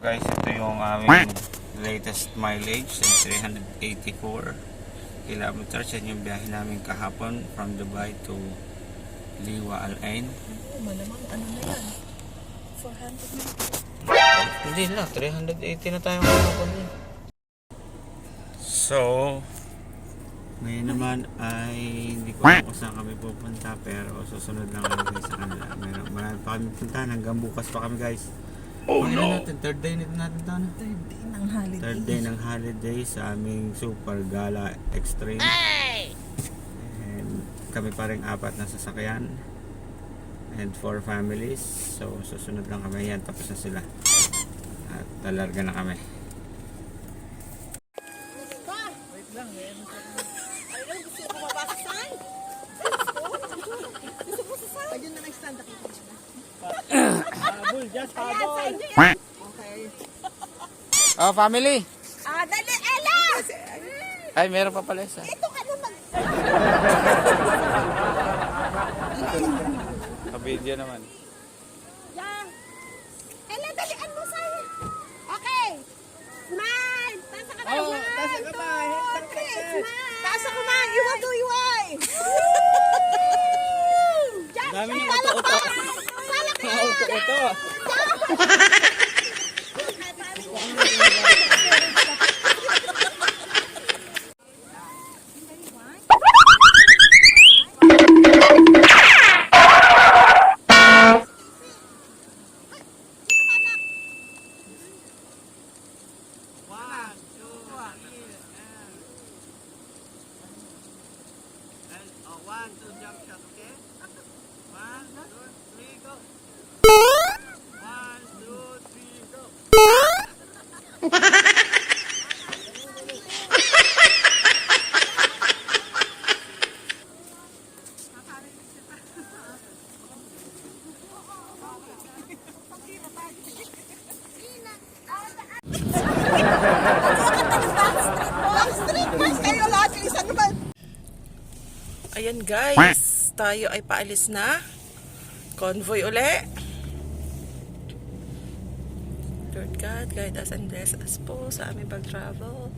Guys, ito yung aming latest mileage and 384 kilometers. Yan yung biyahe namin kahapon from Dubai to Liwa Al Ain. Malamang ano na yan? 400 na. Hindi na, 380 na tayo kahapon. So, ngayon naman ay hindi ko alam kung saan kami pupunta, pero susunod lang kami sa kanila. Marami pa kami puntahan, hanggang bukas pa kami guys. Oh no! Third day nito natin ito, ano? Third day ng holiday. Third day ng holiday sa aming Super Gala Extreme. Hey! And kami pa rin apat na sasakyan. And 4 families. So susunod lang kami yan. Tapos na sila. At talarga na kami. Wait lang, eh. Ayun, gusto ko mabasa saan? Gusto mo sa saan? Ayun na nag-stand up. Habol, just habol. Okay. Oh, family! Dali, Ella! Ay, meron pa pala isa. Ito ka naman. Ka-video naman. Yan. Ella, dalian mo sa'yo. Okay. Smile. Tasa ka na. Oh, tasa ka ba? Tasa ka man. Iwan to iwan. Dami ng uto-uto. Uto-uto. Ayan guys, tayo ay paalis na. Convoy uli. Lord God, guide us and bless us po sa aming pag-travel.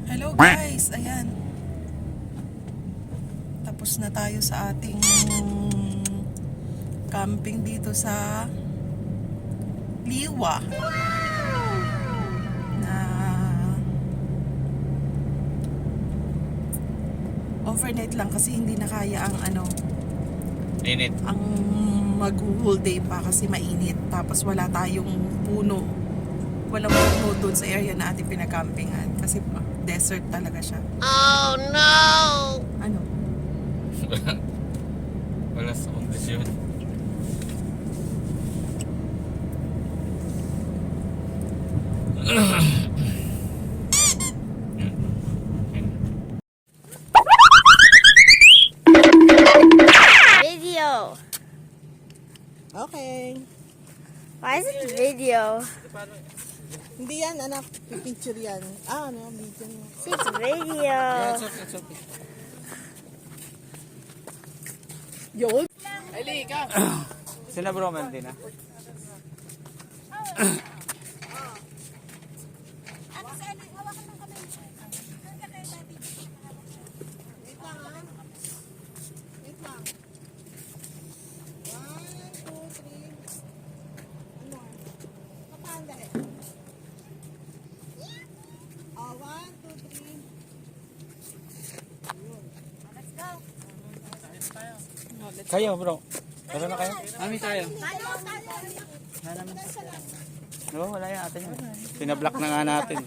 Hello guys, ayan. Tapos na tayo sa ating camping dito sa Liwa. Na overnight lang kasi hindi na kaya ang Init. ang mag-whole day pa kasi mainit. Tapos wala tayong puno. Walang puno doon sa area na ating pinakampingan kasi desert talaga siya. Oh no! Ano? Wala sa kondisyon. Video. Okay. Why is it video? Hindi yan, anak. Picture yan. Video mo. It's video. It's okay. Yun. Sila bro, man din ah. Kayo bro. Tara na kayo. Amin tayo. No, wala yan atin yun. Pinablock na nga natin.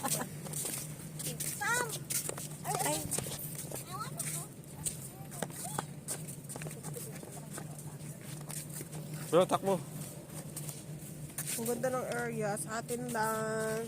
Bro, takbo. Ang ganda ng area. Sa atin lang.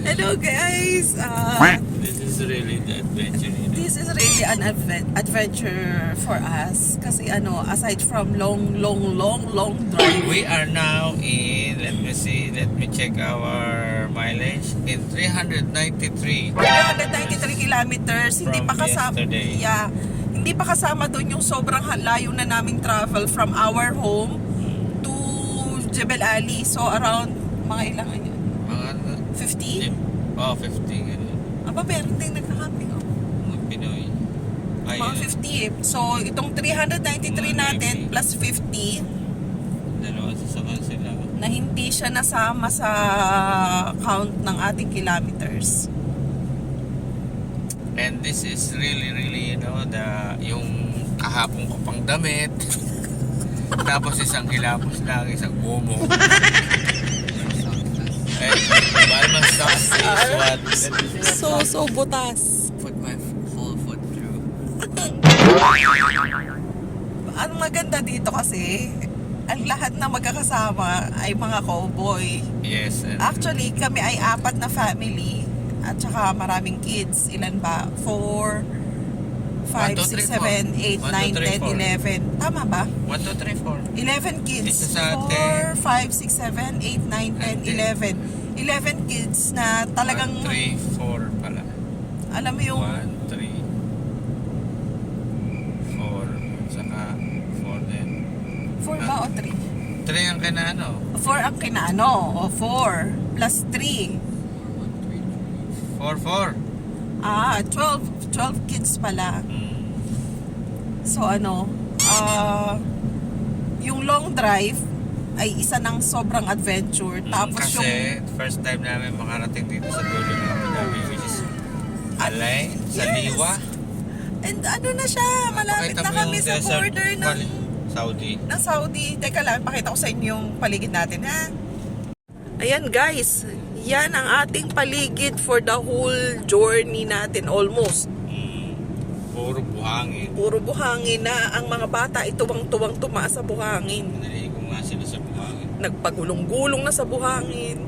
Hello guys! This is really the adventure. This is really an adventure for us. Kasi aside from long drive. We are now in, let me check our mileage, in 393. 393 kilometers, hindi From pa kasama. yesterday. Yeah, hindi pa kasama doon yung sobrang layo na naming travel from our home to Jebel Ali. So around mga ilang ano? Mga 50? Oh, 50 ganun. Aba, meron din nagkakamping. Mga Pinoy. Mga 50 eh. So itong 393 natin plus 50 Dalawa sasakal sila. na hindi siya nasama sa count ng ating kilometers. And this is really, yung kahapon ko pang damit. Tapos isang hilapos lang, isang bomo. And Balman sauce is what? So butas. Put my full foot through. Ang maganda dito kasi, ang lahat na magkakasama ay mga cowboy. Yes. And Actually, kami ay 4 na family at saka maraming kids. Ilan ba? 4, 5, 6, 7, 8, 9, 10, 11. Tama ba? 1, 2, 3, 4. 11 kids. Isa sa atin. 4, 5, 6, 7, 8, 9, 10, 11. 11 kids na talagang, 1, 3, 4 pala. alam mo yung 1, 3, 4. Saka 4 din. 4 ba o 3? 3 ang kinaano. 4 ang kinaano. O 4 plus 3. 4, 4. 12 kids pala. So yung long drive ay isa ng sobrang adventure. Tapos yung Kasi first time namin makarating dito sa dulo ng Abu Dhabi, which is Alay, sa Yes. Liwa. and na siya, malapit Pakita na mo kami yung sa desert border valley. Saudi. ng Saudi. Teka lang, pakita ko sa inyo yung paligid natin, ha? Ayan guys, yan ang ating paligid for the whole journey natin almost. Puro buhangin. Puro buhangin na ang mga bata ay tuwang-tuwang tumaas sa buhangin. Naligo nga sila sa buhangin. Nagpagulong-gulong na sa buhangin.